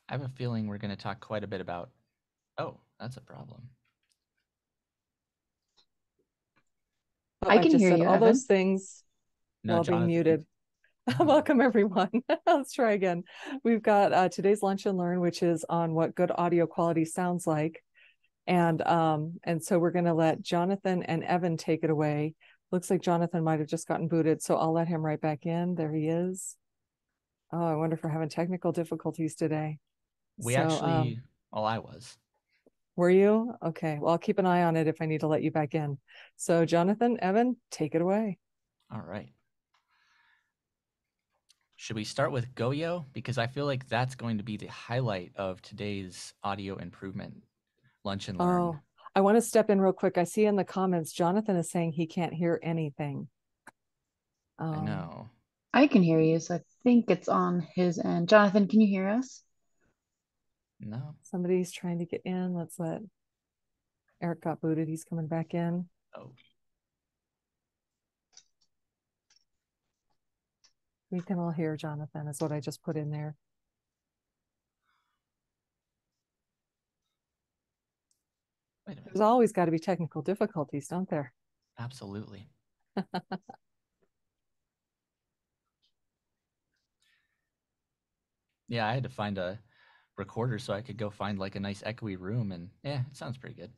I have a feeling we're going to talk quite a bit about. Oh, that's a problem. Oh, I I can just hear said you, all those Evan. No, things while being Jonathan. muted. No. Welcome, everyone. Let's try again. We've got today's Lunch and Learn, which is on what good audio quality sounds like. And so we're going to let Jonathan and Evan take it away. Looks like Jonathan might have just gotten booted, so I'll let him right back in. There he is. Oh, I wonder if we're having technical difficulties today. We So, actually, well, I was. were you? Okay. Well, I'll keep an eye on it if I need to let you back in. So, Jonathan, Evan, take it away. All right. Should we start with Goyo? Because I feel like that's going to be the highlight of today's audio improvement lunch and learn. Oh, I want to step in real quick. I see in the comments, Jonathan is saying he can't hear anything. I Um, know. I can hear you, so I think it's on his end. Jonathan, can you hear us? No. Somebody's trying to get in. Let's let Eric got booted. He's coming back in. Oh, We can all hear Jonathan, is what I just put in there. wait a minute. There's always got to be technical difficulties, don't there? Absolutely. Yeah, I had to find a recorder so I could go find like a nice echoey room, and yeah, it sounds pretty good.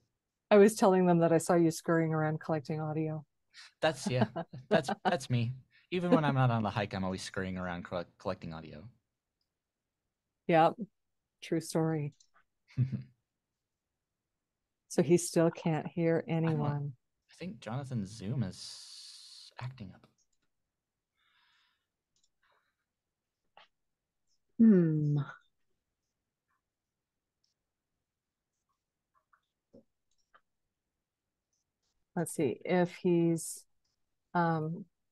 I was telling them that I saw you scurrying around collecting audio. That's yeah, that's me. Even when I'm not on the hike, I'm always scurrying around collecting audio. Yep, true story. So he still can't hear I don't. anyone. I think Jonathan's Zoom is acting up. Hmm. Let's see if he's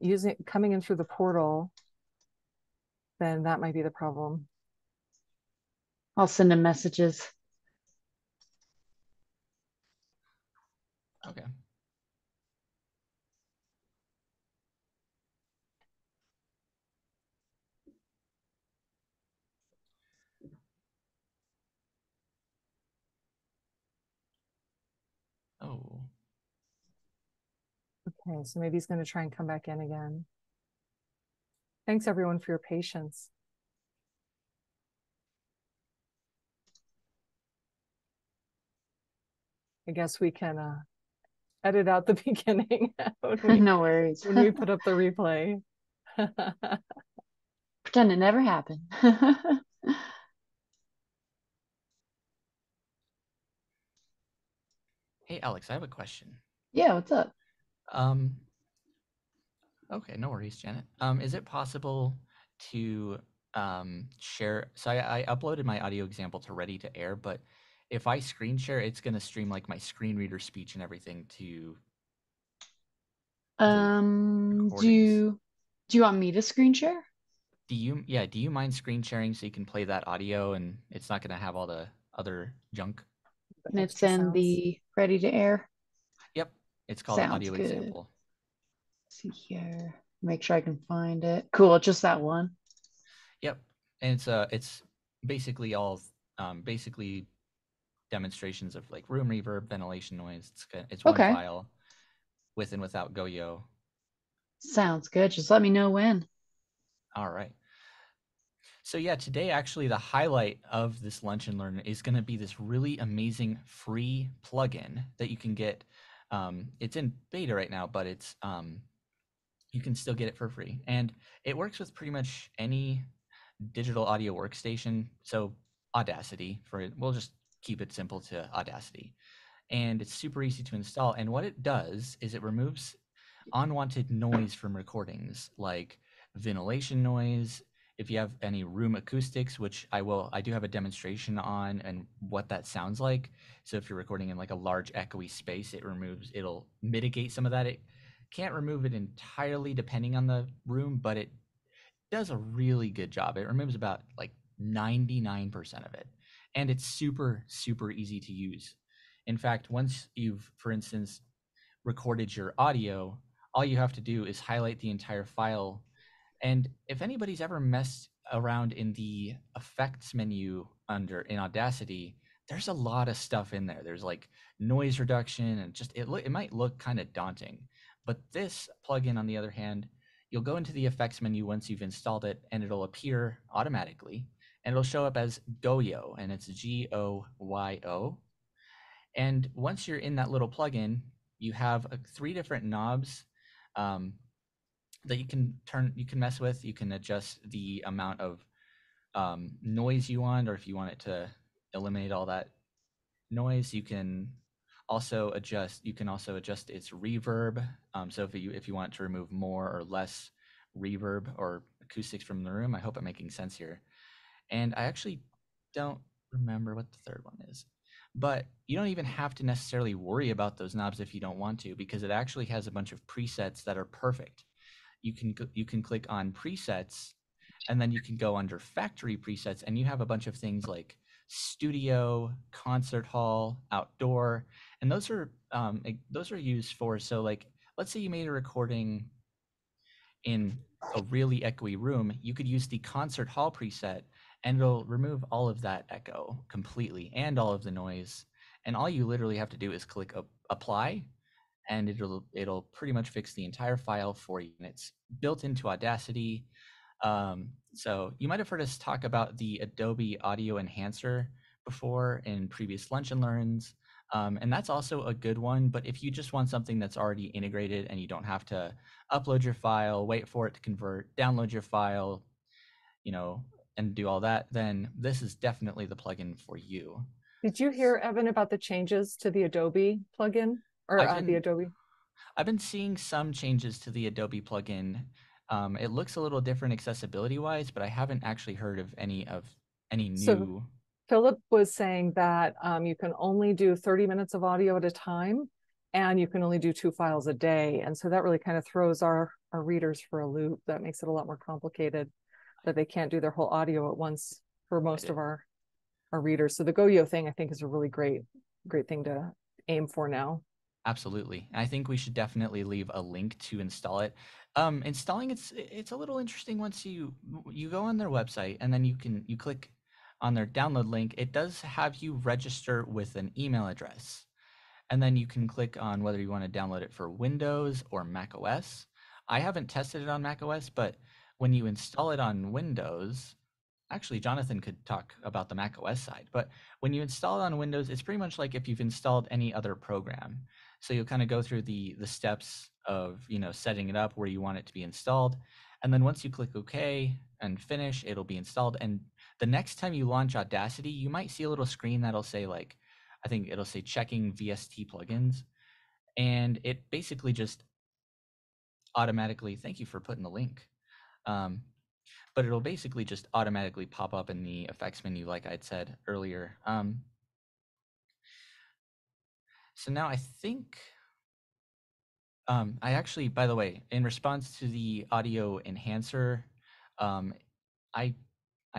using coming in through the portal, then that might be the problem. I'll send him messages. Okay. Oh, Okay, so maybe he's going to try and come back in again. Thanks everyone for your patience. I guess we can edit out the beginning when we No worries. when we put up the replay. Pretend it never happened. hey Alex, I have a question. Yeah, what's up? Um, okay, no worries, Janet. Is it possible to share? So I uploaded my audio example to Ready to Air, but if I screen share, it's gonna stream like my screen reader speech and everything to the Um, do recordings. you do you want me to screen share? Do you mind screen sharing so you can play that audio and it's not gonna have all the other junk? And The it's extra in sounds. the ready to air. Yep. It's called Sounds audio good. example. Let's see here. Make sure I can find it. Cool, just that one. Yep. And it's basically all basically demonstrations of like room reverb, ventilation noise. It's one Okay. file with and without Goyo. Sounds good. Just let me know when. All right. So yeah, today actually the highlight of this lunch and learn is going to be this really amazing free plugin that you can get. It's in beta right now, but you can still get it for free, and it works with pretty much any digital audio workstation. So Audacity for it. We'll just keep it simple to Audacity, and it's super easy to install. And what it does is it removes unwanted noise from recordings like ventilation noise. If you have any room acoustics, which I do have a demonstration on and what that sounds like. So if you're recording in like a large echoey space, it'll mitigate some of that. It can't remove it entirely depending on the room, but it does a really good job. It removes about like 99% of it. And it's super, super easy to use. In fact, once you've, for instance, recorded your audio, all you have to do is highlight the entire file. And if anybody's ever messed around in the effects menu in Audacity, there's a lot of stuff in there. There's like noise reduction and just it might look kind of daunting. But this plugin, on the other hand, you'll go into the effects menu once you've installed it, and it'll appear automatically, and it'll show up as Goyo, and it's Goyo. And once you're in that little plugin, you have 3 different knobs um, that you can mess with. You can adjust the amount of noise you want, or if you want it to eliminate all that noise. You can also adjust its reverb. So if you want to remove more or less reverb or acoustics from the room. I hope I'm making sense here. And I actually don't remember what the third one is. But you don't even have to necessarily worry about those knobs if you don't want to, because it actually has a bunch of presets that are perfect. You can click on presets, and then you can go under factory presets, and you have a bunch of things like studio, concert hall, outdoor, and those are used for, so like let's say you made a recording in a really echoey room, you could use the concert hall preset, and it'll remove all of that echo completely and all of the noise. And all you literally have to do is click apply, and it'll pretty much fix the entire file for you. And it's built into Audacity. So you might have heard us talk about the Adobe Audio Enhancer before in previous Lunch and Learns. And that's also a good one. But if you just want something that's already integrated and you don't have to upload your file, wait for it to convert, download your file, and do all that, then this is definitely the plugin for you. Did you hear, Evan, about the changes to the Adobe plugin or the Adobe? I've been seeing some changes to the Adobe plugin. It looks a little different accessibility-wise, but I haven't actually heard of any new. So Philip was saying that you can only do 30 minutes of audio at a time, and you can only do 2 files a day. And so that really kind of throws our readers for a loop. That makes it a lot more complicated, that they can't do their whole audio at once for most of our readers. So the Goyo thing, I think, is a really great thing to aim for now. Absolutely. I think we should definitely leave a link to install it. Installing it's a little interesting once you go on their website, and then you click on their download link. It does have you register with an email address, and then you can click on whether you want to download it for Windows or Mac OS. I haven't tested it on Mac OS, but when you install it on Windows, actually Jonathan could talk about the Mac OS side, but when you install it on Windows, it's pretty much like if you've installed any other program. So you'll kind of go through the steps of setting it up where you want it to be installed, and then once you click OK and finish, it'll be installed. And the next time you launch Audacity, you might see a little screen that'll say, like, I think it'll say checking VST plugins, and it basically just automatically, thank you for putting the link, but it'll basically just automatically pop up in the effects menu, like I'd said earlier. So now I think I actually, by the way, in response to the audio enhancer, I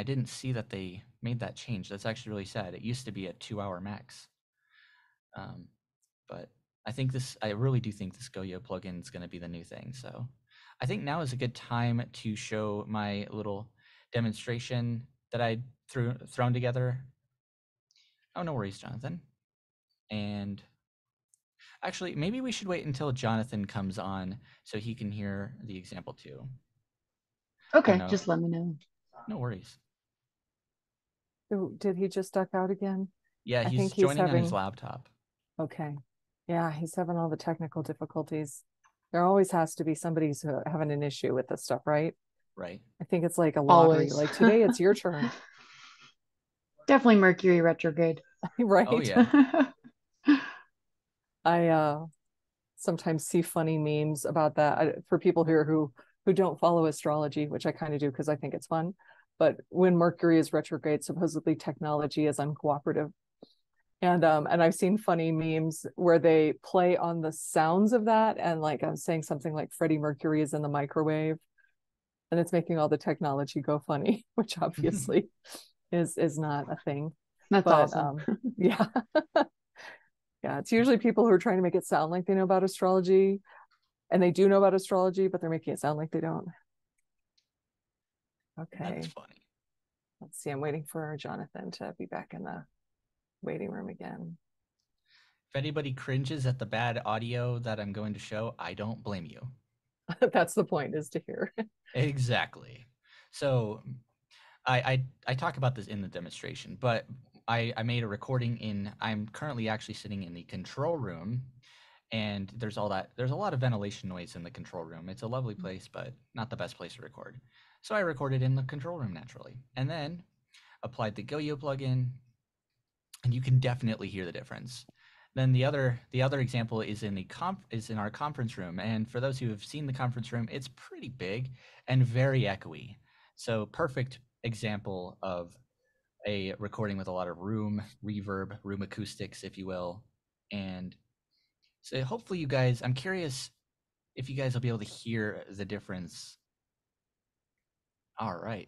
didn't see that they made that change. That's actually really sad. It used to be a 2-hour max. But I really do think this Goyo plugin is going to be the new thing. So I think now is a good time to show my little demonstration that I thrown together. Oh, no worries, Jonathan. And actually, maybe we should wait until Jonathan comes on so he can hear the example too. Okay, just let me know. No worries. Did he just duck out again? Yeah, he's joining on his laptop. Okay. Yeah, he's having all the technical difficulties. There always has to be somebody who's having an issue with this stuff, right? Right. I think it's like a lottery. Like today, it's your turn. Definitely Mercury retrograde. Right. Oh, yeah. I sometimes see funny memes about that for people here who don't follow astrology, which I kind of do because I think it's fun. But when Mercury is retrograde, supposedly technology is uncooperative. And I've seen funny memes where they play on the sounds of that, and like I'm saying something like Freddie Mercury is in the microwave, and it's making all the technology go funny, which obviously is not a thing. That's awesome. Yeah. Yeah, it's usually people who are trying to make it sound like they know about astrology, and they do know about astrology, but they're making it sound like they don't. Okay. That's funny. Let's see, I'm waiting for Jonathan to be back in the waiting room again. If anybody cringes at the bad audio that I'm going to show, I don't blame you. That's the point, is to hear. Exactly. So I talk about this in the demonstration, but I made a recording I'm currently actually sitting in the control room, and there's a lot of ventilation noise in the control room. It's a lovely place, but not the best place to record. So I recorded in the control room naturally, and then applied the Goyo plugin, and you can definitely hear the difference. Then the other example is in our conference room, and for those who have seen the conference room, it's pretty big and very echoey. So perfect example of a recording with a lot of room reverb, room acoustics, if you will. And so hopefully you guys, I'm curious if you guys will be able to hear the difference. All right.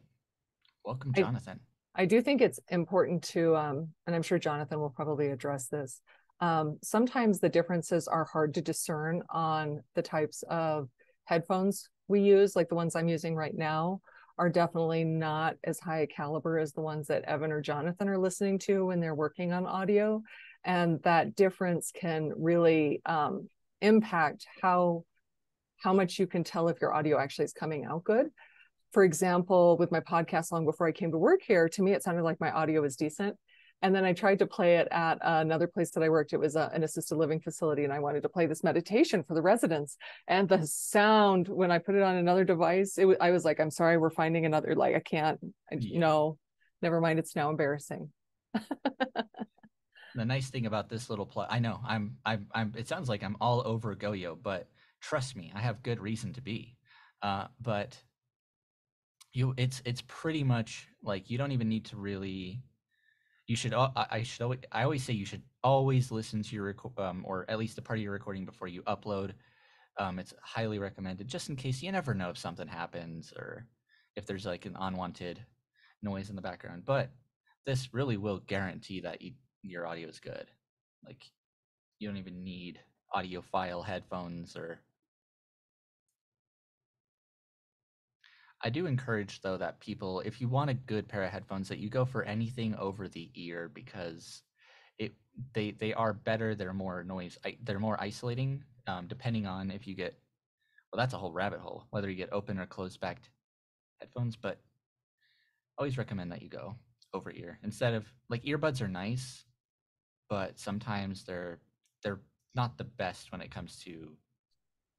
Welcome, Jonathan. I do think it's important to, and I'm sure Jonathan will probably address this. Sometimes the differences are hard to discern on the types of headphones we use, like the ones I'm using right now are definitely not as high a caliber as the ones that Evan or Jonathan are listening to when they're working on audio. And that difference can really impact how much you can tell if your audio actually is coming out good. For example, with my podcast long before I came to work here, to me, it sounded like my audio was decent. And then I tried to play it at another place that I worked. It was an assisted living facility, and I wanted to play this meditation for the residents. And the sound, when I put it on another device, I was like, I'm sorry, we're finding another, like, I can't, no, never mind, it's now embarrassing. The nice thing about this little I know it sounds like I'm all over Goyo, but trust me, I have good reason to be. But it's pretty much like you don't even need to really. You should. I always say you should always listen to your or at least a part of your recording before you upload. It's highly recommended, just in case. You never know if something happens or if there's like an unwanted noise in the background. But this really will guarantee that your audio is good. Like you don't even need audiophile headphones or. I do encourage, though, that people, if you want a good pair of headphones, that you go for anything over the ear, because they are better. They're more they're more isolating, depending on if you get. Well, that's a whole rabbit hole, whether you get open or closed backed headphones. But always recommend that you go over ear instead of, like, earbuds are nice, but sometimes they're not the best when it comes to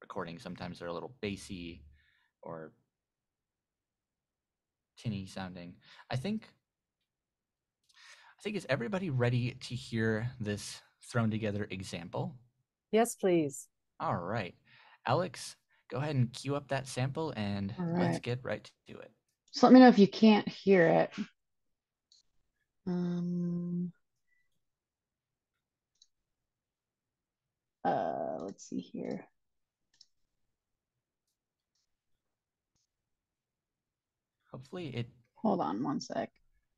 recording. Sometimes they're a little bassy or tinny sounding. I think is everybody ready to hear this thrown together example? Yes, please. All right. Alex, go ahead and cue up that sample and let's get right to it. So let me know if you can't hear it. Let's see here. Hopefully hold on one sec.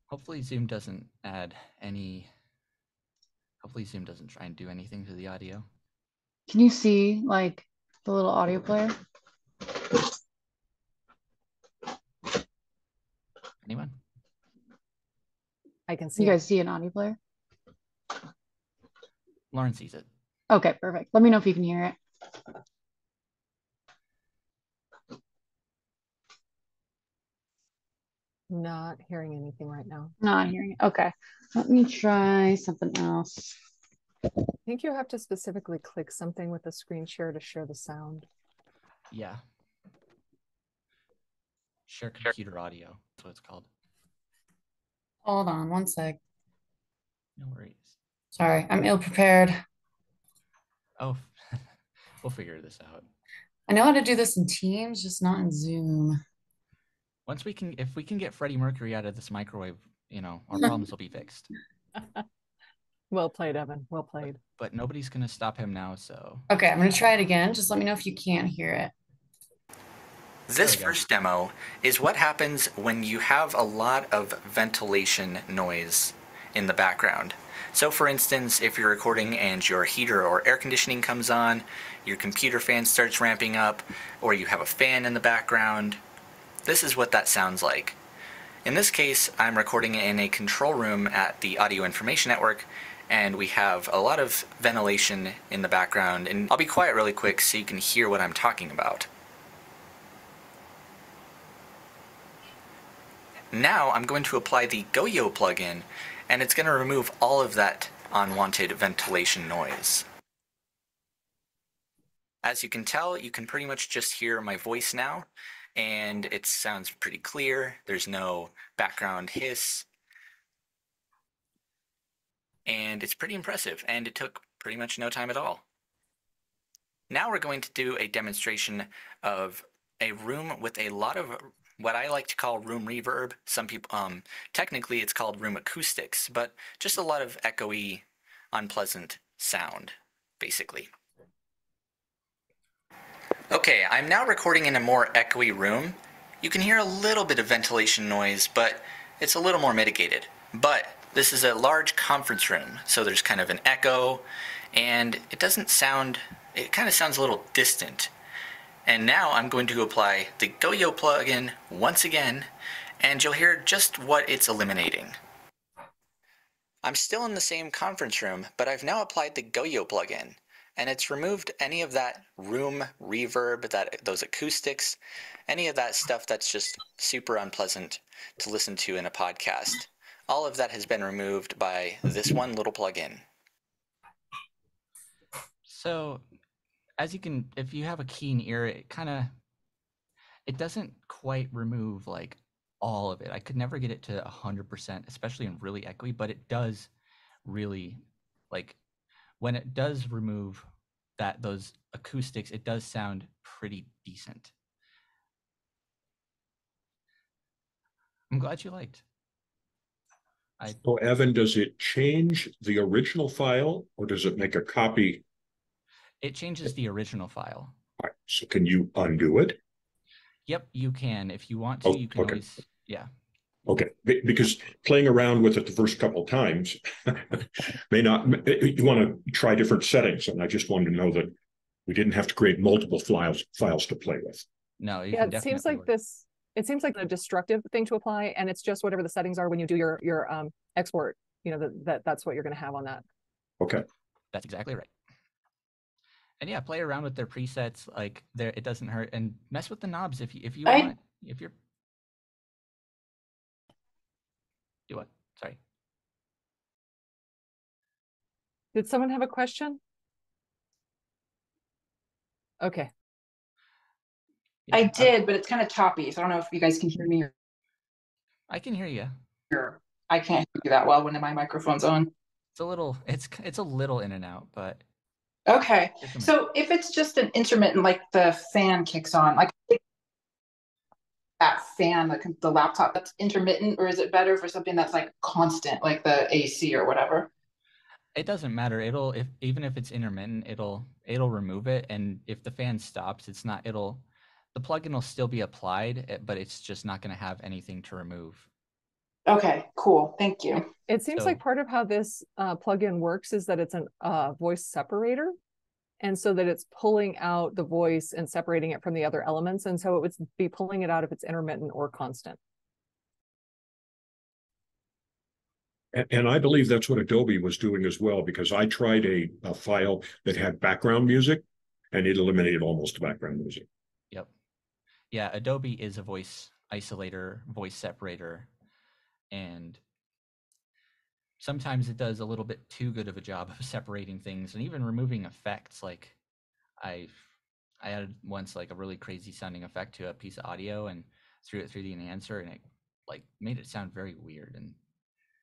Hopefully Zoom doesn't add any. Hopefully Zoom doesn't try and do anything to the audio. Can you see like the little audio player? Anyone? I can see. You guys see an audio player? Lauren sees it. Okay, perfect. Let me know if you can hear it. Not hearing anything right now. Not hearing it. Okay. Let me try something else. I think you have to specifically click something with the screen share to share the sound. Yeah. Share computer audio. That's what it's called. Hold on one sec. No worries. Sorry, I'm ill prepared. Oh, we'll figure this out. I know how to do this in Teams, just not in Zoom. If we can get Freddie Mercury out of this microwave, our problems will be fixed. Well played, Evan. Well played. But nobody's going to stop him now, so. Okay, I'm going to try it again. Just let me know if you can't hear it. This first demo is what happens when you have a lot of ventilation noise in the background. So for instance, if you're recording and your heater or air conditioning comes on, your computer fan starts ramping up, or you have a fan in the background, this is what that sounds like. In this case, I'm recording in a control room at the Audio Information Network, and we have a lot of ventilation in the background, and I'll be quiet really quick so you can hear what I'm talking about. Now I'm going to apply the Goyo plugin, and it's going to remove all of that unwanted ventilation noise. As you can tell, you can pretty much just hear my voice now, and it sounds pretty clear. There's no background hiss, and it's pretty impressive, and it took pretty much no time at all. Now we're going to do a demonstration of a room with a lot of what I like to call room reverb. Some people, technically it's called room acoustics, but just a lot of echoey, unpleasant sound, basically. Okay, I'm now recording in a more echoey room. You can hear a little bit of ventilation noise, but it's a little more mitigated. But this is a large conference room, so there's kind of an echo, and it doesn't sound, it kind of sounds a little distant. And now I'm going to apply the Goyo plugin once again, and you'll hear just what it's eliminating. I'm still in the same conference room, but I've now applied the Goyo plugin, and it's removed any of that room reverb, those acoustics, any of that stuff that's just super unpleasant to listen to in a podcast. All of that has been removed by this one little plugin. So, as you can, if you have a keen ear, it doesn't quite remove like all of it. I could never get it to 100%, especially in really echoey, but it does really, like, when it does remove those acoustics, it does sound pretty decent. I'm glad you liked. So Evan, does it change the original file or does it make a copy? It changes the original file. All right, so can you undo it? Yep, you can. If you want to, you can always, yeah. Okay, because playing around with it the first couple of times may not, you want to try different settings. And I just wanted to know that we didn't have to create multiple files to play with. No, yeah, it seems like this, it seems like a destructive thing to apply, and it's just whatever the settings are when you do your export, you know, that's what you're going to have on that. Okay. That's exactly right. And yeah, play around with their presets, like it doesn't hurt, and mess with the knobs if you want. If you're do what? Sorry. Did someone have a question? Okay. Yeah, I did, but it's kind of choppy, so I don't know if you guys can hear me. I can hear you. I can't hear you that well when my microphone's on. It's a little in and out, but okay. So if it's just an intermittent, like the fan kicks on, like that fan, like the laptop, that's intermittent, or is it better for something that's like constant, like the AC or whatever? It doesn't matter. Even if it's intermittent, it'll remove it, and if the fan stops, the plugin will still be applied, but it's just not going to have anything to remove. Okay, cool. Thank you. It seems like part of how this plugin works is that it's a voice separator. And so that it's pulling out the voice and separating it from the other elements. And so it would be pulling it out if it's intermittent or constant. And I believe that's what Adobe was doing as well, because I tried a file that had background music and it eliminated almost the background music. Yep. Yeah, Adobe is a voice isolator, voice separator, and sometimes it does a little bit too good of a job of separating things and even removing effects. Like I added once like a really crazy sounding effect to a piece of audio and threw it through the enhancer, and it like made it sound very weird. And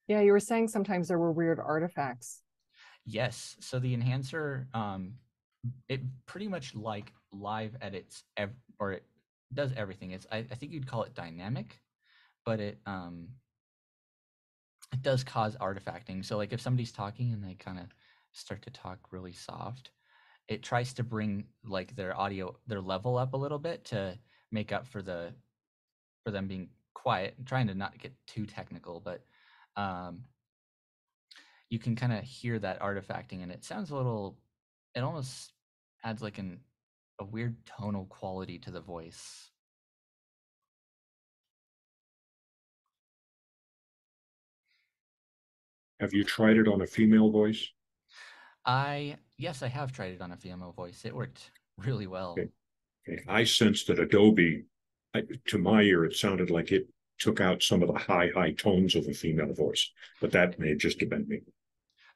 yeah, you were saying sometimes there were weird artifacts. Yes, so the enhancer, it pretty much like live edits, or it does everything. I think you'd call it dynamic, but it does cause artifacting. So like if somebody's talking and they kind of start to talk really soft, it tries to bring like their audio, their level up a little bit to make up for them being quiet. I'm trying to not get too technical, but you can kind of hear that artifacting, and it sounds it almost adds like a weird tonal quality to the voice. Have you tried it on a female voice? Yes, I have tried it on a female voice. It worked really well. Okay. Okay. I sensed that Adobe, to my ear, it sounded like it took out some of the high tones of a female voice, but that may just have been me.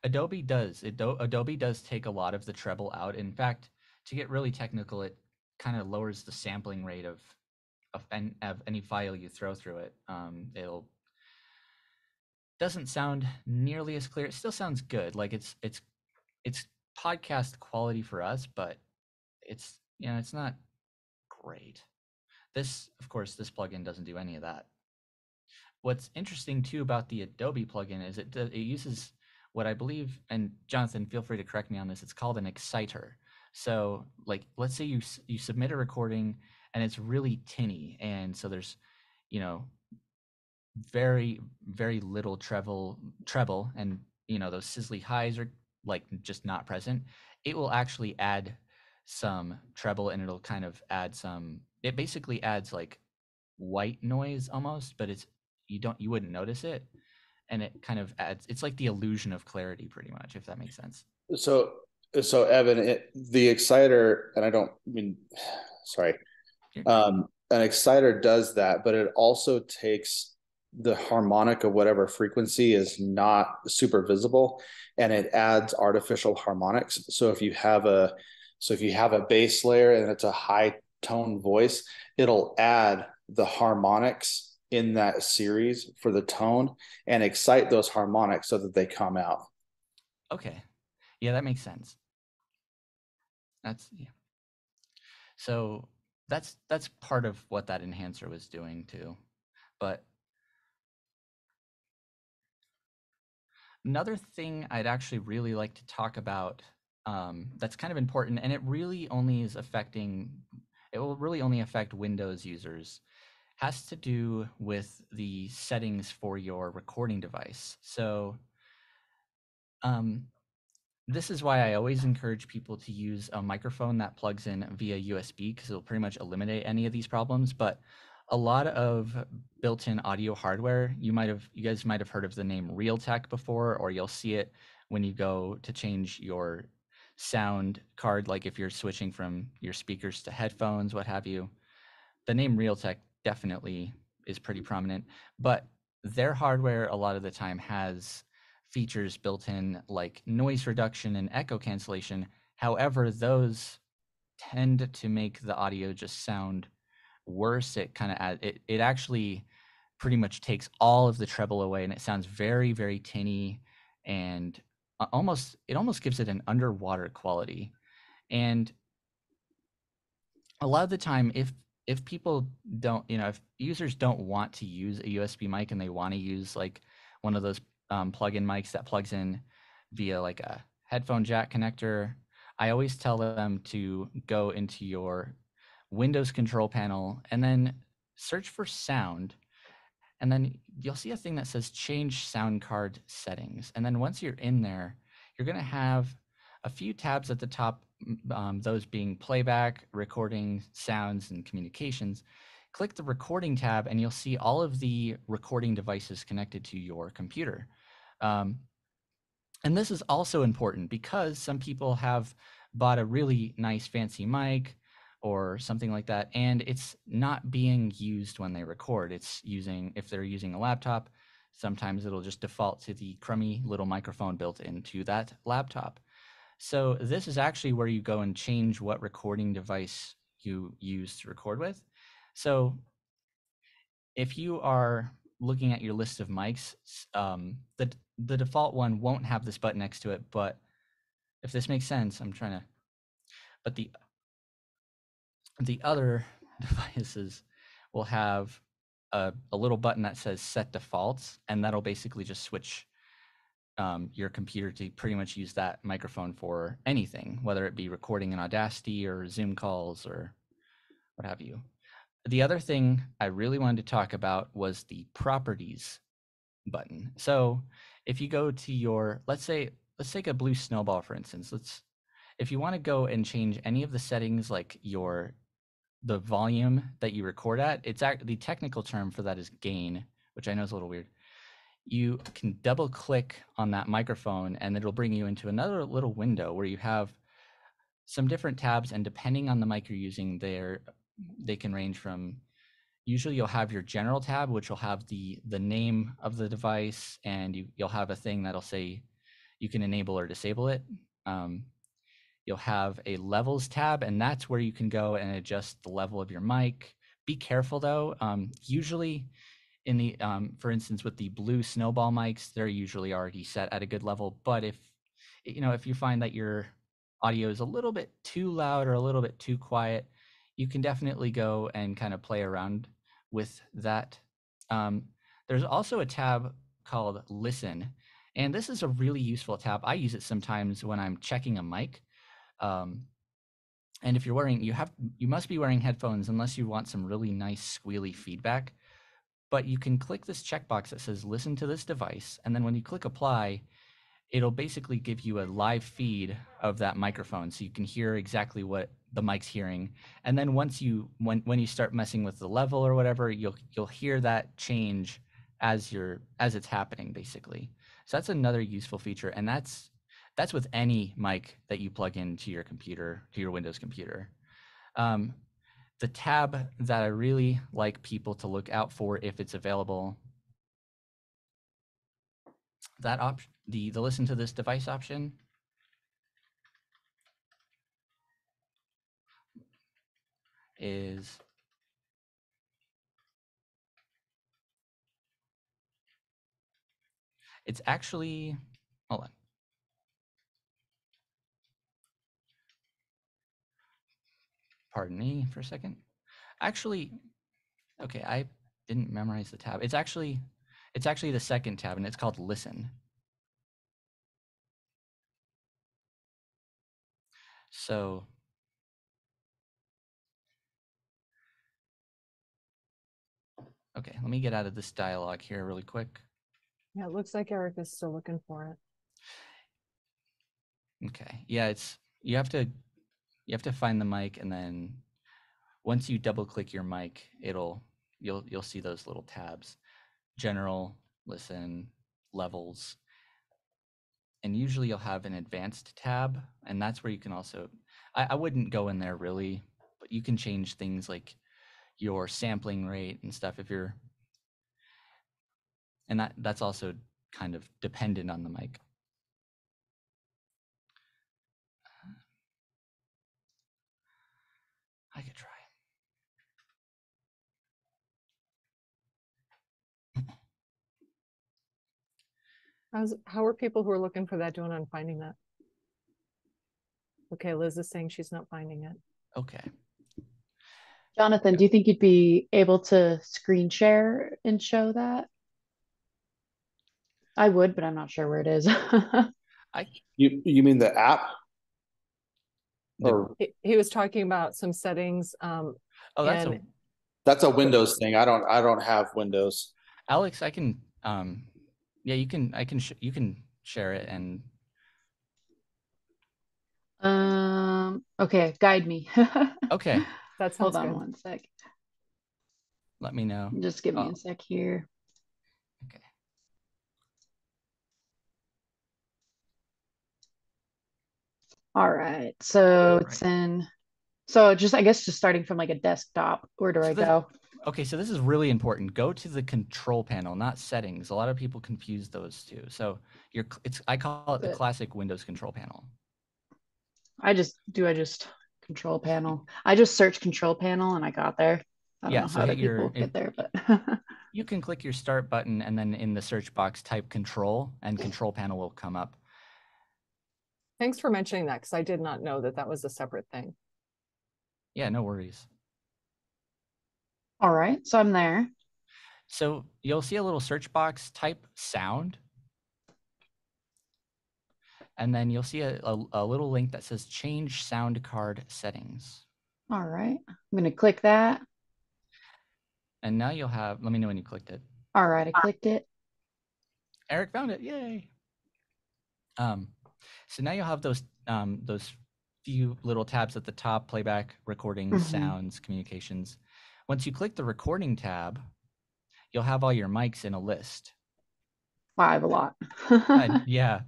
Adobe does. Adobe does take a lot of the treble out. In fact, to get really technical, it kind of lowers the sampling rate of any file you throw through it. It'll doesn't sound nearly as clear. It still sounds good. Like it's podcast quality for us, but it's it's not great. This, of course, this plugin doesn't do any of that. What's interesting too about the Adobe plugin is it uses what I believe, and Jonathan, feel free to correct me on this. It's called an exciter. So, like, let's say you submit a recording and it's really tinny, and so there's, very little treble, and those sizzly highs are like just not present. It will actually add some treble, and it'll kind of add some. It basically adds like white noise almost, but you wouldn't notice it, and it kind of adds. It's like the illusion of clarity, pretty much, if that makes sense. So Evan, the exciter, and I don't mean, sorry, an exciter does that, but it also takes the harmonic of whatever frequency is not super visible, and it adds artificial harmonics. So if you have a bass layer and it's a high tone voice, it'll add the harmonics in that series for the tone and excite those harmonics so that they come out. Okay. Yeah, that makes sense. So that's part of what that enhancer was doing too. But another thing I'd actually really like to talk about, that's kind of important, and it will really only affect Windows users, has to do with the settings for your recording device. So this is why I always encourage people to use a microphone that plugs in via USB, because it'll pretty much eliminate any of these problems. But a lot of built-in audio hardware, you guys might have heard of the name Realtek before, or you'll see it when you go to change your sound card, like if you're switching from your speakers to headphones, what have you. The name Realtek definitely is pretty prominent, but their hardware a lot of the time has features built in like noise reduction and echo cancellation. However, those tend to make the audio just sound worse. It kind of it actually pretty much takes all of the treble away, and it sounds very, very tinny, and it almost gives it an underwater quality. And a lot of the time, if people don't, if users don't want to use a USB mic and they want to use like one of those plug-in mics that plugs in via like a headphone jack connector, I always tell them to go into your Windows control panel and then search for sound, and then you'll see a thing that says change sound card settings. And then once you're in there, you're going to have a few tabs at the top, those being playback, recording, sounds, and communications. Click the recording tab and you'll see all of the recording devices connected to your computer. And this is also important because some people have bought a really nice fancy mic or something like that, and it's not being used when they record. If they're using a laptop, sometimes it'll just default to the crummy little microphone built into that laptop. So this is actually where you go and change what recording device you use to record with. So if you are looking at your list of mics, the default one won't have this button next to it, but if this makes sense, but the other devices will have a little button that says set defaults, and that'll basically just switch your computer to pretty much use that microphone for anything, whether it be recording in Audacity or Zoom calls or what have you. The other thing I really wanted to talk about was the properties button. So if you go to let's take a Blue Snowball, for instance. If you want to go and change any of the settings, like the volume that you record at, the technical term for that is gain, which I know is a little weird. you can double click on that microphone and it'll bring you into another little window where you have some different tabs, and depending on the mic you're using, they can range from, usually you'll have your general tab, which will have the name of the device, and you'll have a thing that'll say you can enable or disable it. You'll have a levels tab, and that's where you can go and adjust the level of your mic. Be careful though. Usually in the, for instance, with the blue snowball mics, they're usually already set at a good level. But if you find that your audio is a little bit too loud or a little bit too quiet, you can definitely go and kind of play around with that. There's also a tab called Listen, and this is a really useful tab. I use it sometimes when I'm checking a mic. And if you're wearing, you must be wearing headphones unless you want some really nice squealy feedback. But you can click this checkbox that says listen to this device, and then when you click apply, it'll basically give you a live feed of that microphone, so you can hear exactly what the mic's hearing. And then when you start messing with the level or whatever, you'll hear that change as it's happening, basically. So that's another useful feature, and that's with any mic that you plug into your computer, to your Windows computer. The tab that I really like people to look out for if it's available, that option, the listen to this device option, is it's actually, hold on. Pardon me for a second. Actually, okay, I didn't memorize the tab. It's actually the second tab, and it's called Listen. So okay, let me get out of this dialogue here really quick. Yeah, it looks like Eric is still looking for it. Okay, yeah, you have to find the mic, and then once you double click your mic, you'll see those little tabs: general, listen, levels, and usually you'll have an advanced tab, and that's where you can also, I wouldn't go in there really, but you can change things like your sampling rate and stuff and that's also kind of dependent on the mic. I could try. How are people who are looking for that doing on finding that? Okay, Liz is saying she's not finding it. Okay. Jonathan, do you think you'd be able to screen share and show that? I would, but I'm not sure where it is. You mean the app? Or He was talking about some settings. Oh, that's a Windows thing. I don't have Windows. Alex, I can yeah, you can share it and okay, guide me. okay. That Hold sounds on good. one sec. Let me know. Just give me a sec here. Okay. All right. So it's in, so just, I guess just starting from like a desktop, where do I go? Okay, so this is really important. Go to the control panel, not settings. A lot of people confuse those two. So I call it the classic Windows control panel. I just control panel. I just searched control panel and I got there. I don't know how other people get there, but you can click your start button and then in the search box type control, and control panel will come up. Thanks for mentioning that, because I did not know that was a separate thing. Yeah, no worries. All right, so I'm there. So you'll see a little search box, type sound. And then you'll see a little link that says change sound card settings. All right, I'm going to click that. And now you'll have, let me know when you clicked it. All right, I clicked it. Eric found it, yay. So now you'll have those few little tabs at the top: playback, recording, sounds, communications. Once you click the recording tab, you'll have all your mics in a list. Wow, I have a lot. Yeah.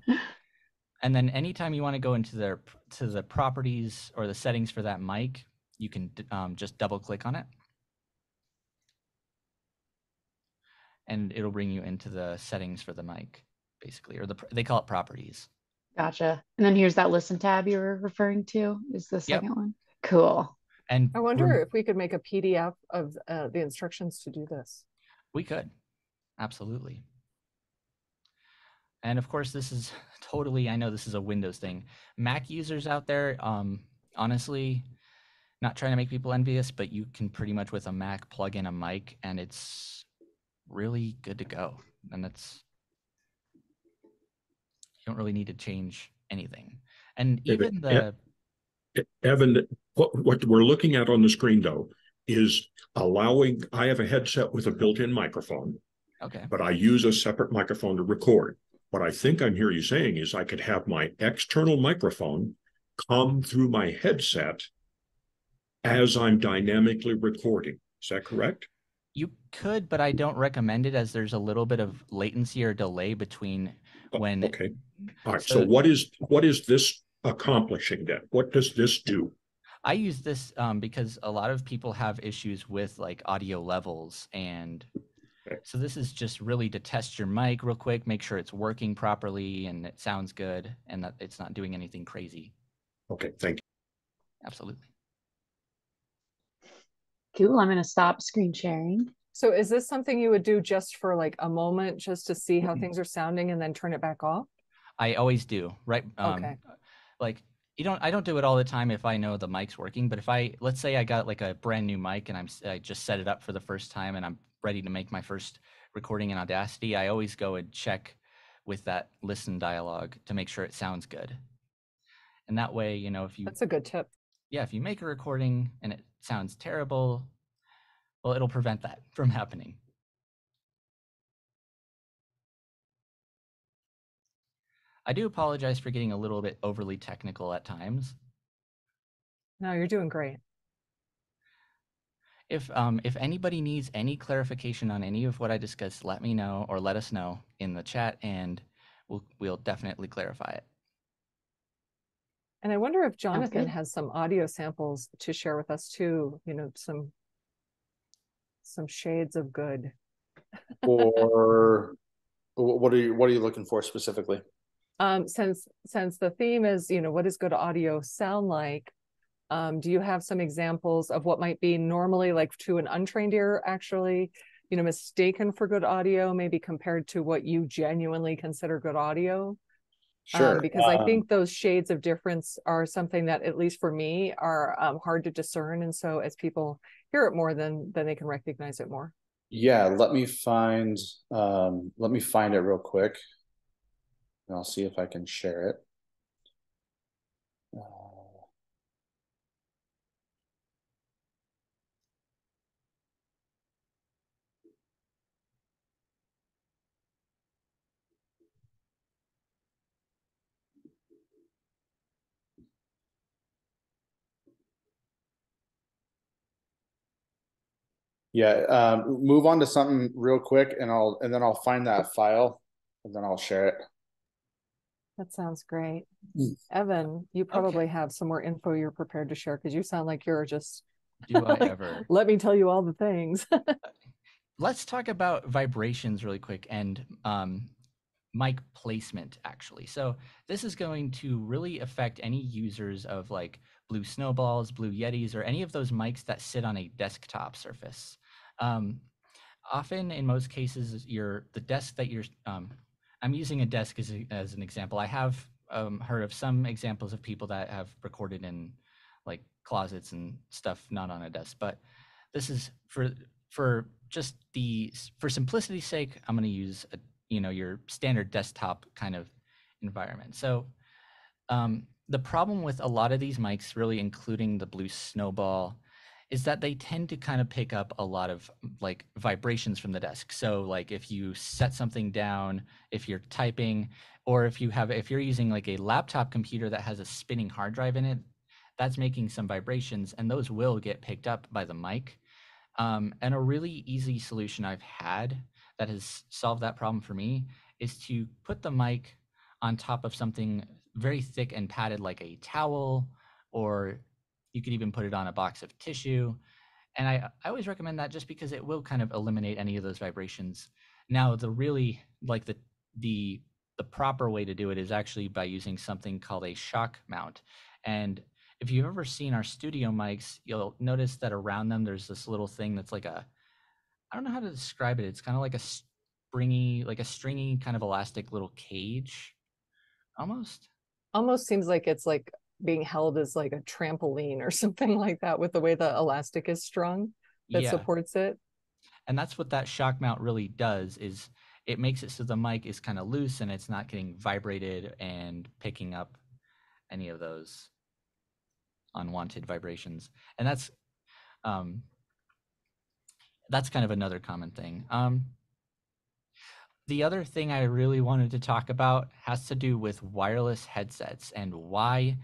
And then anytime you want to go into the properties or the settings for that mic, you can just double click on it. And it'll bring you into the settings for the mic, basically, or they call it properties. Gotcha. And then here's that listen tab you were referring to, is the second one. Cool. And I wonder if we could make a PDF of the instructions to do this. We could, absolutely. And of course, this is totally, I know this is a Windows thing. Mac users out there, honestly, not trying to make people envious, but you can pretty much with a Mac plug in a mic and it's really good to go. And you don't really need to change anything. And even Evan, what we're looking at on the screen though is allowing, I have a headset with a built-in microphone. Okay. But I use a separate microphone to record. What I think I'm hearing you saying is I could have my external microphone come through my headset as I'm dynamically recording. Is that correct? You could, but I don't recommend it as there's a little bit of latency or delay between when. Okay. All right. So what is this accomplishing then? What does this do? I use this because a lot of people have issues with like audio levels, and so this is just really to test your mic real quick, make sure it's working properly and it sounds good and that it's not doing anything crazy. Okay, thank you. Absolutely. Cool. I'm going to stop screen sharing. So is this something you would do just for like a moment, just to see how things are sounding and then turn it back off? I always do, right? Okay. Like I don't do it all the time if I know the mic's working, but if let's say I got like a brand new mic and I just set it up for the first time and I'm ready to make my first recording in Audacity, I always go and check with that listen dialogue to make sure it sounds good. And that way, you know, That's a good tip. Yeah, if you make a recording and it sounds terrible, well, it'll prevent that from happening. I do apologize for getting a little bit overly technical at times. No, you're doing great. If anybody needs any clarification on any of what I discussed, let me know or let us know in the chat, and we'll definitely clarify it. And I wonder if Jonathan has some audio samples to share with us too. You know, some shades of good. Or what are you looking for specifically? Since the theme is, you know, what does good audio sound like? Do you have some examples of what might be normally, like to an untrained ear, actually, you know, mistaken for good audio, maybe compared to what you genuinely consider good audio? Sure. Because I think those shades of difference are something that, at least for me, are hard to discern. And so as people hear it more, then they can recognize it more. Yeah, let me find it real quick. And I'll see if I can share it. Yeah, move on to something real quick, and then I'll find that file, and then I'll share it. That sounds great. Evan, you probably have some more info you're prepared to share, because you sound like you're just. Do I ever? Let me tell you all the things. Let's talk about vibrations really quick and mic placement, actually. So this is going to really affect any users of like Blue Snowballs, Blue Yetis, or any of those mics that sit on a desktop surface. Often, in most cases, the desk that you're, I'm using a desk as an example. I have heard of some examples of people that have recorded in like closets and stuff, not on a desk. But this is for simplicity's sake, I'm going to use your standard desktop kind of environment. So the problem with a lot of these mics, really including the Blue Snowball, is that they tend to kind of pick up a lot of like vibrations from the desk. So like if you set something down, if you're typing, or if you're using like a laptop computer that has a spinning hard drive in it, that's making some vibrations, and those will get picked up by the mic. And a really easy solution I've had that has solved that problem for me is to put the mic on top of something very thick and padded like a towel, or you could even put it on a box of tissue. And I always recommend that just because it will kind of eliminate any of those vibrations. Now, the really like the proper way to do it is actually by using something called a shock mount. And if you've ever seen our studio mics, you'll notice that around them there's this little thing that's like a, I don't know how to describe it. It's kind of like a stringy kind of elastic little cage almost. Almost seems like it's like being held as like a trampoline or something like that, with the way the elastic is strung that supports it. And that's what that shock mount really does, is it makes it so the mic is kind of loose and it's not getting vibrated and picking up any of those unwanted vibrations. And that's kind of another common thing. The other thing I really wanted to talk about has to do with wireless headsets and why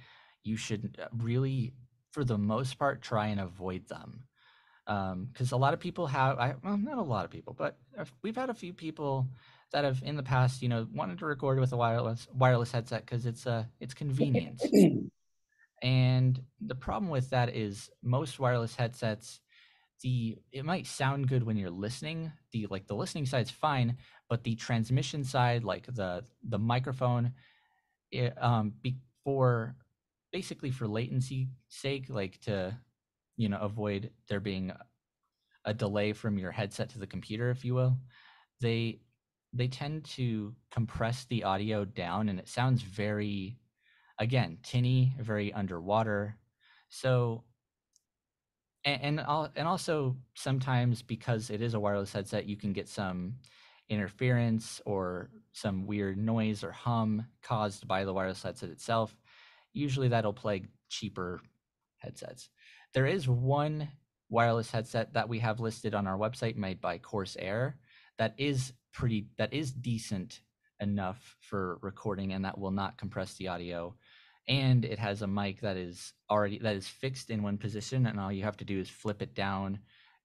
you should really, for the most part, try and avoid them. Because a lot of people have, well, not a lot of people, but we've had a few people that have in the past, wanted to record with a wireless headset because it's convenient. And the problem with that is most wireless headsets, it might sound good when you're listening. The listening side's fine, but the transmission side, like the microphone, basically for latency sake, like to avoid there being a delay from your headset to the computer, if you will, they tend to compress the audio down, and it sounds very, again, tinny, very underwater. So, and also sometimes, because it is a wireless headset, you can get some interference or some weird noise or hum caused by the wireless headset itself. Usually that'll plague cheaper headsets. There is one wireless headset that we have listed on our website made by Corsair that is decent enough for recording, and that will not compress the audio. And it has a mic that is fixed in one position, and all you have to do is flip it down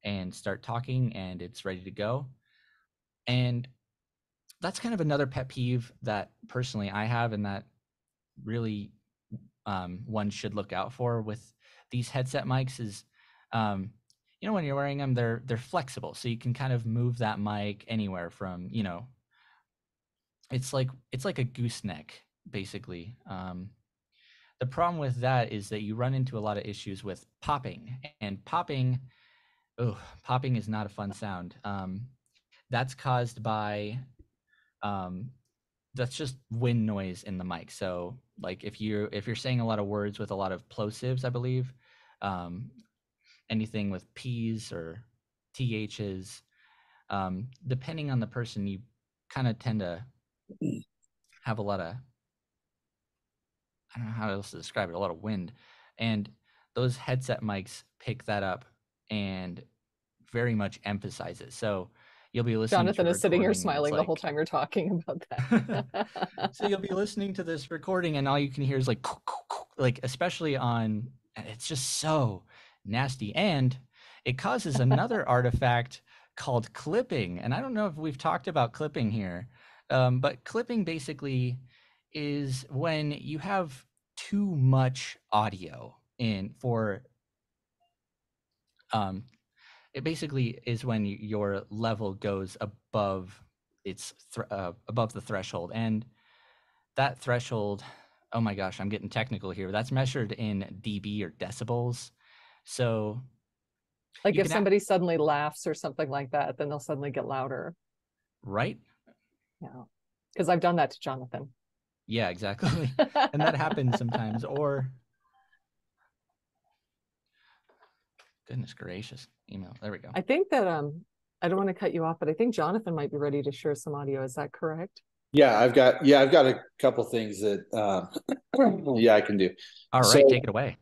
and start talking, and it's ready to go. And that's kind of another pet peeve that personally I have, and that really one should look out for with these headset mics is, when you're wearing them, they're flexible, so you can kind of move that mic anywhere from, it's like a gooseneck basically. The problem with that is that you run into a lot of issues with popping, and popping is not a fun sound. That's caused by that's just wind noise in the mic. So like if you're saying a lot of words with a lot of plosives, I believe, anything with P's or THs, depending on the person, you kind of tend to have a lot of, I don't know how else to describe it, a lot of wind. And those headset mics pick that up and very much emphasize it. So you'll be listening. Jonathan is sitting here smiling the whole time you're talking about that. So you'll be listening to this recording and all you can hear is like especially on, it's just so nasty. And it causes another artifact called clipping. And I don't know if we've talked about clipping here, but clipping basically is when you have too much audio in for, it basically is when your level goes above above the threshold, and that threshold, oh my gosh, I'm getting technical here. That's measured in dB or decibels. So like if somebody suddenly laughs or something like that, then they'll suddenly get louder. Right? Yeah. Because I've done that to Jonathan. Yeah, exactly. And that happens sometimes. Or goodness gracious, email. There we go. I think that I don't want to cut you off, but I think Jonathan might be ready to share some audio. Is that correct? Yeah, I've got a couple things that I can do. All right, take it away.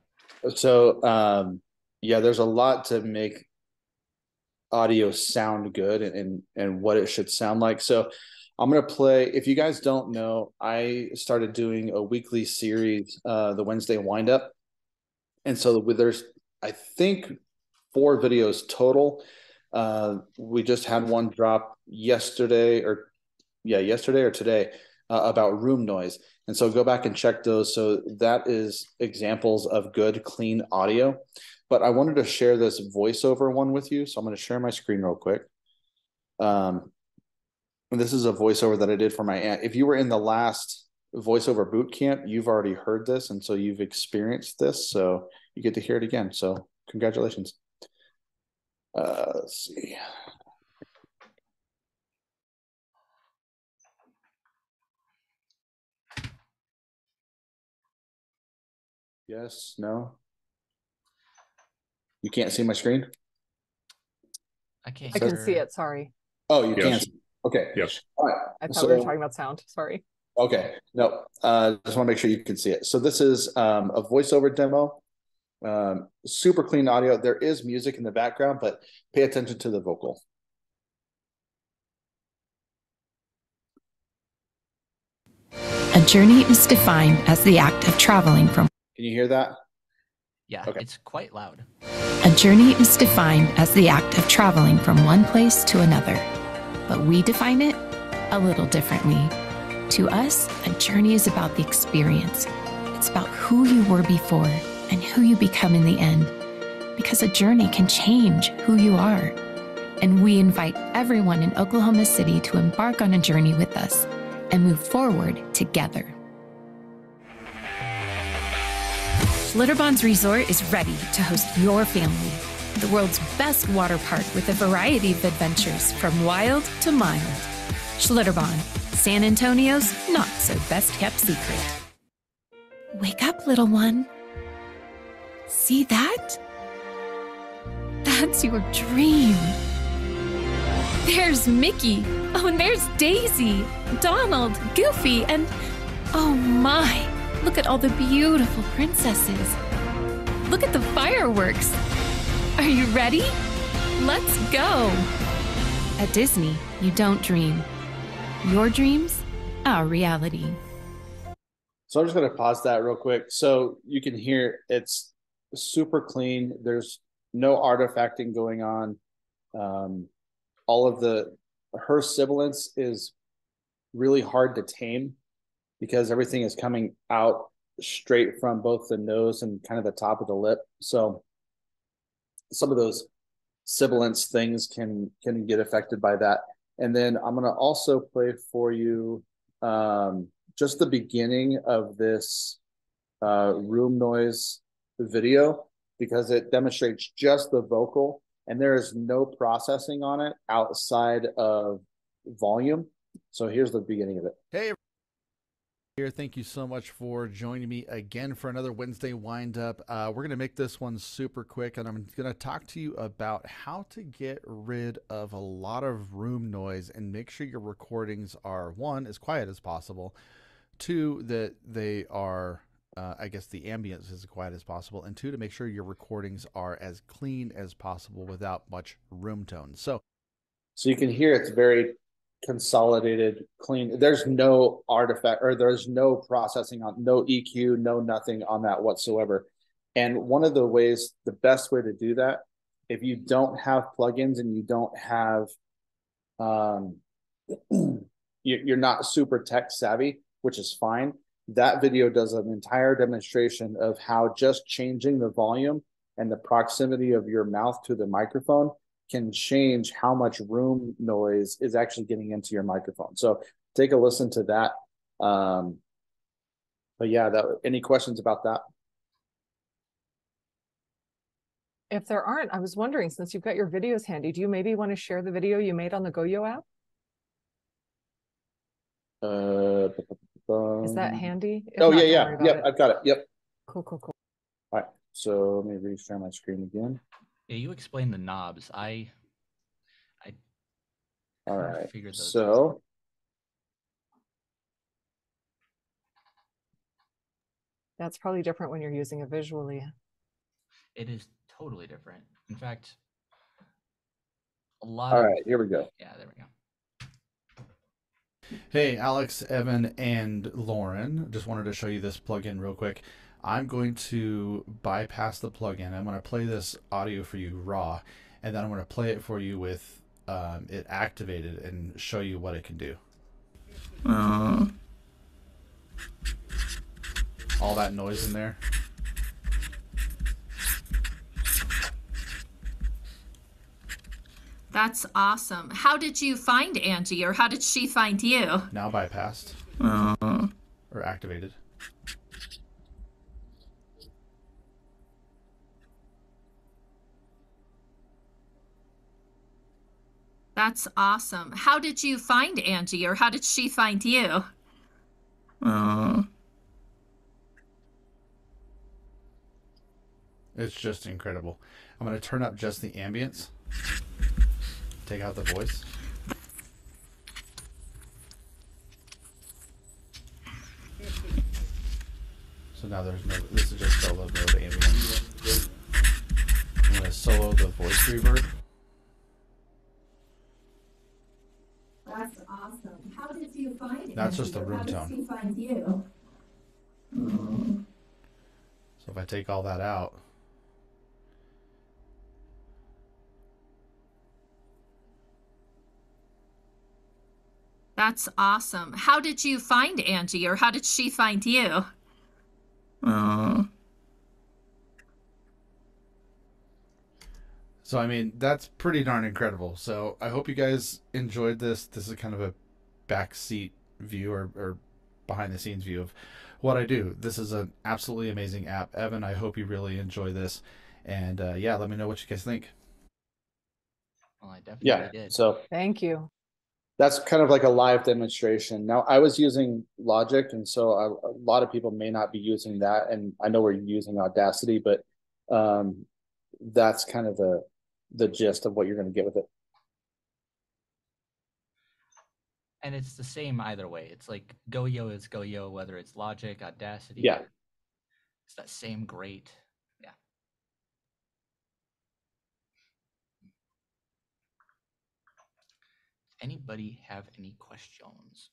So there's a lot to make audio sound good and what it should sound like. So I'm going to play, if you guys don't know, I started doing a weekly series, the Wednesday Windup. And so there's, I think, 4 videos total. We just had one drop yesterday, or yesterday or today about room noise. And so go back and check those. So that is examples of good, clean audio. But I wanted to share this voiceover one with you. So I'm going to share my screen real quick. And this is a voiceover that I did for my aunt. If you were in the last voiceover boot camp, you've already heard this. And so you've experienced this. So you get to hear it again. So congratulations. Let's see. Yes, no. You can't see my screen? I can't. I can see it. Sorry. Oh, you Yes. can't. Okay. Yes. All right. I thought we were talking about sound. Sorry. Okay. No, just want to make sure you can see it. So this is a voiceover demo. Super clean audio. There is music in the background, but pay attention to the vocal. A journey is defined as the act of traveling from. Can you hear that? Yeah, Okay. It's quite loud. A journey is defined as the act of traveling from one place to another. But we define it a little differently. To us, a journey is about the experience. It's about who you were before and who you become in the end. Because a journey can change who you are. And we invite everyone in Oklahoma City to embark on a journey with us and move forward together. Schlitterbahns Resort is ready to host your family. The world's best water park with a variety of adventures from wild to mild. Schlitterbahn, San Antonio's not so best kept secret. Wake up, little one. See that? That's your dream. There's Mickey. Oh, and there's Daisy, Donald, Goofy, and oh my, look at all the beautiful princesses. Look at the fireworks. Are you ready? Let's go. At Disney, you don't dream. Your dreams are reality. So I'm just going to pause that real quick. So you can hear it's super clean. There's no artifacting going on. All of her sibilance is really hard to tame because everything is coming out straight from both the nose and kind of the top of the lip. So some of those sibilance things can get affected by that. And then I'm going to also play for you just the beginning of this room noise video because it demonstrates just the vocal and there is no processing on it outside of volume. So here's the beginning of it. Hey, here. Thank you so much for joining me again for another Wednesday Wind-Up. We're going to make this one super quick, and I'm going to talk to you about how to get rid of a lot of room noise and make sure your recordings are, one, as quiet as possible, two, that they are I guess the ambience is as quiet as possible, and two, to make sure your recordings are as clean as possible without much room tone. So you can hear it's very consolidated, clean. There's no artifact or there's no processing on, no EQ, no nothing on that whatsoever. And one of the ways, the best way to do that, if you don't have plugins and you don't have, you're not super tech savvy, which is fine. That video does an entire demonstration of how just changing the volume and the proximity of your mouth to the microphone can change how much room noise is actually getting into your microphone. So take a listen to that. But yeah, any questions about that? If there aren't, I was wondering, since you've got your videos handy, do you maybe want to share the video you made on the GoYo app? Is that handy? If oh, not, yeah. Yep, I've got it. Yep. Cool. All right. So let me reshare my screen again. Yeah, you explained the knobs. I all right. figured those so out. That's probably different when you're using it visually. It is totally different. In fact, a lot. All right, here we go. Yeah, there we go. Hey, Alex, Evan, and Lauren. Just wanted to show you this plugin real quick. I'm going to bypass the plugin. I'm going to play this audio for you raw, and then I'm going to play it for you with it activated and show you what it can do. All that noise in there. That's awesome. How did you find Angie, or how did she find you? Now bypassed. Or activated. That's awesome. How did you find Angie, or how did she find you? It's just incredible. I'm going to turn up just the ambience. Take out the voice. So now there's no, this is just solo, no ambience. I'm going to solo the voice reverb. That's awesome. How did you find That's just the room tone. How did she find you? So if I take all that out, That's awesome. How did you find Angie, or how did she find you? so I mean, that's pretty darn incredible. So I hope you guys enjoyed this. This is kind of a backseat view or behind the scenes view of what I do. This is an absolutely amazing app. Evan, I hope you really enjoy this. And yeah, let me know what you guys think. Well, I definitely did. So Thank you. that's kind of like a live demonstration. Now, I was using Logic, and so a lot of people may not be using that. And I know we're using Audacity, but that's kind of the gist of what you're going to get with it. And it's the same either way. It's like GoYo is GoYo, whether it's Logic, Audacity. Yeah. It's that same great. Yeah. Anybody have any questions?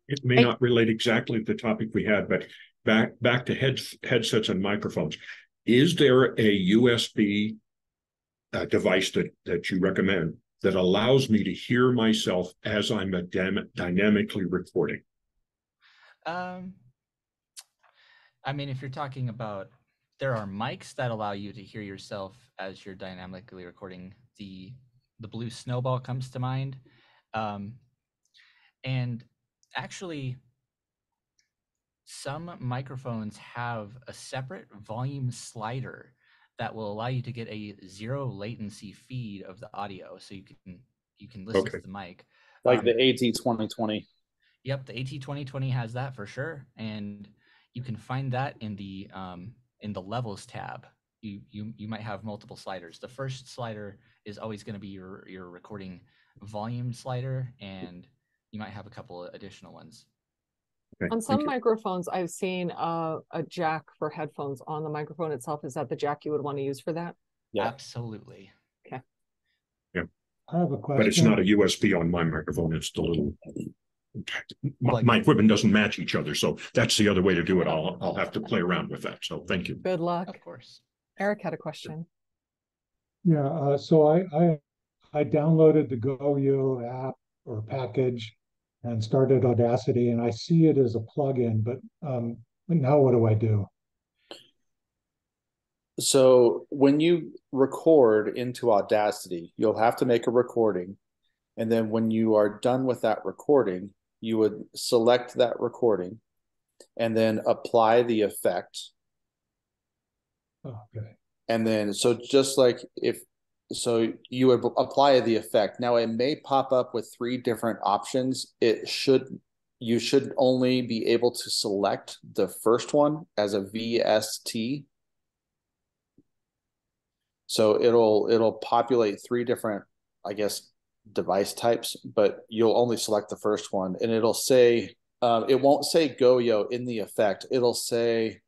It may not relate exactly to the topic we had, but back to headsets and microphones. Is there a USB device that you recommend that allows me to hear myself as I'm dynamically recording? I mean, if you're talking about, there are mics that allow you to hear yourself as you're dynamically recording. The Blue Snowball comes to mind. And actually, some microphones have a separate volume slider that will allow you to get a zero latency feed of the audio, so you can listen to the mic. Like the AT2020. Yep, the AT2020 has that for sure, and you can find that in the levels tab. You might have multiple sliders. The first slider is always going to be your recording volume slider, and you might have a couple of additional ones. Okay, on some microphones, I've seen a jack for headphones on the microphone itself. Is that the jack you would want to use for that? Yeah, absolutely. Okay. Yeah, I have a question. But it's not a USB on my microphone. It's the little. My equipment doesn't match each other, so that's the other way to do it. I'll have to play around with that. So thank you. Good luck. Of course. Eric had a question. Yeah, so I downloaded the GoYo app or package and started Audacity, and I see it as a plugin, but now what do I do? So when you record into Audacity, you'll have to make a recording. And then when you are done with that recording, you would select that recording and then apply the effect. Okay. And then, so just like so you would apply the effect. Now it may pop up with 3 different options. You should only be able to select the first one as a VST. So it'll populate 3 different, I guess, device types, but you'll only select the first one, and it'll say, it won't say GoYo in the effect. It'll say,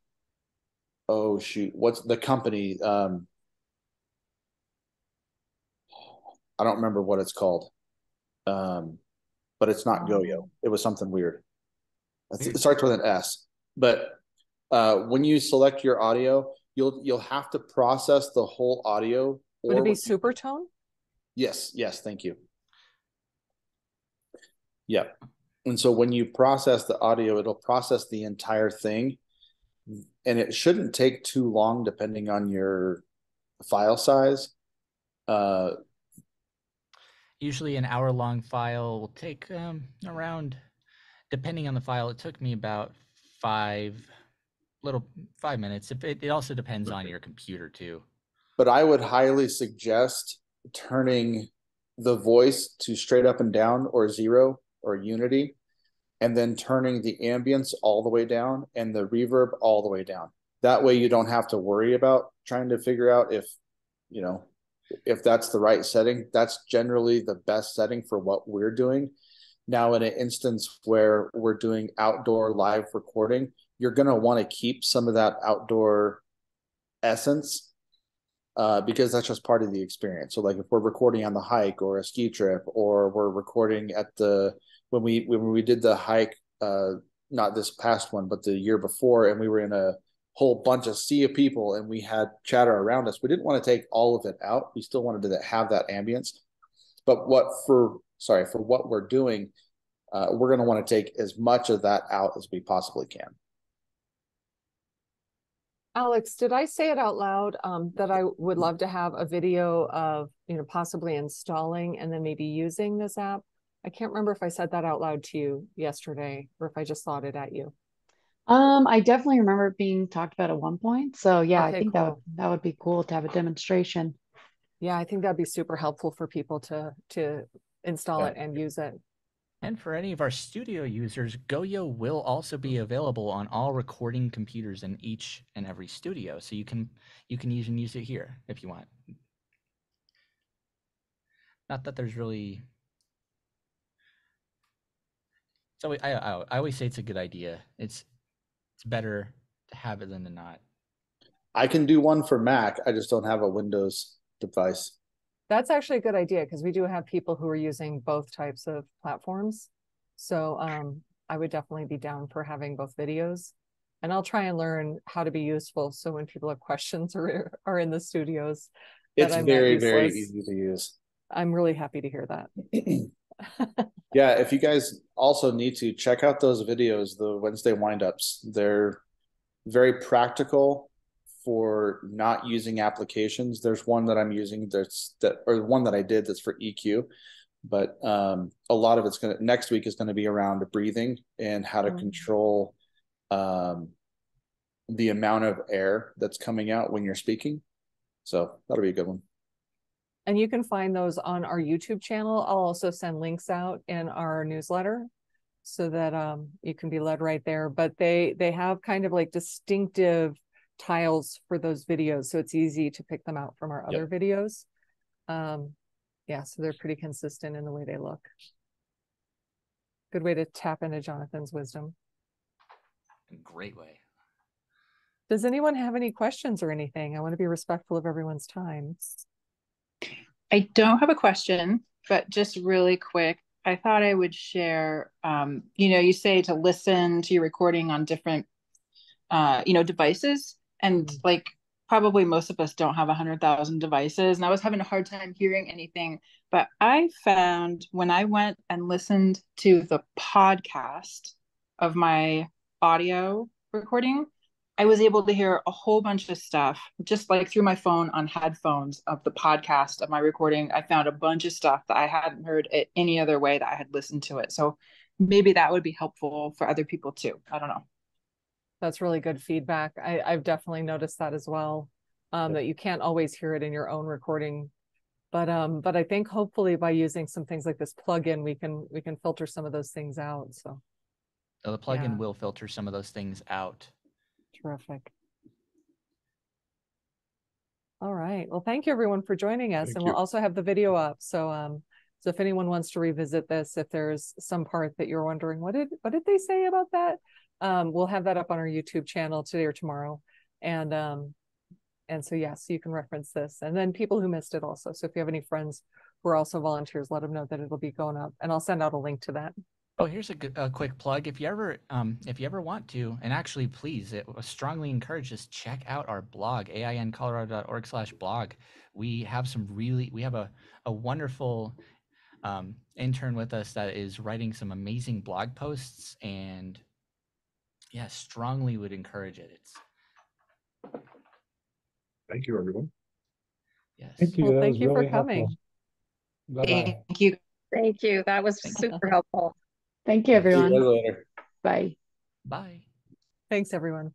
oh shoot, what's the company? I don't remember what it's called, but it's not GoYo. It was something weird. It starts with an S. But when you select your audio, you'll have to process the whole audio. Would it be Supertone? Yes, thank you. Yeah. And so when you process the audio, it'll process the entire thing, and it shouldn't take too long depending on your file size. Usually an hour-long file will take around, depending on the file, it took me about 5 minutes. It also depends on your computer too. But I would highly suggest turning the voice to straight up and down or 0 or unity, and then turning the ambience all the way down and the reverb all the way down. That way you don't have to worry about trying to figure out if that's the right setting. That's generally the best setting for what we're doing. Now, in an instance where we're doing outdoor live recording, you're going to want to keep some of that outdoor essence, because that's just part of the experience. So like if we're recording on the hike or a ski trip, or we're recording at when we did the hike, not this past one, but the year before, and we were in a whole bunch of sea of people and we had chatter around us, we didn't want to take all of it out. We still wanted to have that ambience. But for what we're doing, we're going to want to take as much of that out as we possibly can. Alex, did I say it out loud that I would love to have a video of, possibly installing and then maybe using this app? I can't remember if I said that out loud to you yesterday or if I just thought it at you. I definitely remember it being talked about at one point. So yeah, Okay, I think cool. that would be cool to have a demonstration. Yeah, I think that'd be super helpful for people to install it and use it. And for any of our studio users, Goyo will also be available on all recording computers in each and every studio. So you can even use it here if you want. Not that there's really. So I always say it's a good idea. It's better to have it than to not. I can do one for Mac. I just don't have a Windows device. That's actually a good idea because we do have people who are using both types of platforms. So I would definitely be down for having both videos. And I'll try and learn how to be useful. So when people have questions or are in the studios, it's very, very easy to use. I'm really happy to hear that. Yeah, if you guys also need to check out those videos, the Wednesday windups, they're very practical for not using applications. There's one that I'm using or one that I did that's for EQ, but a lot of it's next week is going to be around breathing and how to control the amount of air that's coming out when you're speaking. So that'll be a good one. And you can find those on our YouTube channel. I'll also send links out in our newsletter so that you can be led right there. But they have kind of like distinctive tiles for those videos, so it's easy to pick them out from our other videos. Yeah, so they're pretty consistent in the way they look. Good way to tap into Jonathan's wisdom. Great way. Does anyone have any questions or anything? I want to be respectful of everyone's time. I don't have a question, but just really quick, I thought I would share, you say to listen to your recording on different, devices. And like, probably most of us don't have 100,000 devices. And I was having a hard time hearing anything. But I found when I went and listened to the podcast of my audio recording, I was able to hear a whole bunch of stuff just like through my phone on headphones of the podcast of my recording. I found a bunch of stuff that I hadn't heard it any other way that I had listened to it. So maybe that would be helpful for other people too. I don't know. That's really good feedback. I've definitely noticed that as well, that you can't always hear it in your own recording. But I think hopefully by using some things like this plugin, we can filter some of those things out. So the plugin will filter some of those things out. Terrific. All right. Well, thank you everyone for joining us. We'll also have the video up. So if anyone wants to revisit this, if there's some part that you're wondering, what did they say about that? We'll have that up on our YouTube channel today or tomorrow. And so yes, you can reference this. And then people who missed it also. So if you have any friends who are also volunteers, let them know that it'll be going up. And I'll send out a link to that. Oh, here's a quick plug. If you ever want to, and actually, please, it was strongly encouraged, just check out our blog, aincolorado.org/blog. We have a wonderful intern with us that is writing some amazing blog posts, and yeah, strongly would encourage it. Thank you, everyone. Yes. Thank you. Well, That thank was you really for coming. helpful. Bye-bye. Thank you. Thank you. That was Thank you. super helpful. Thank you, Yes. See you everyone. later. Bye. Bye. Thanks, everyone. Bye.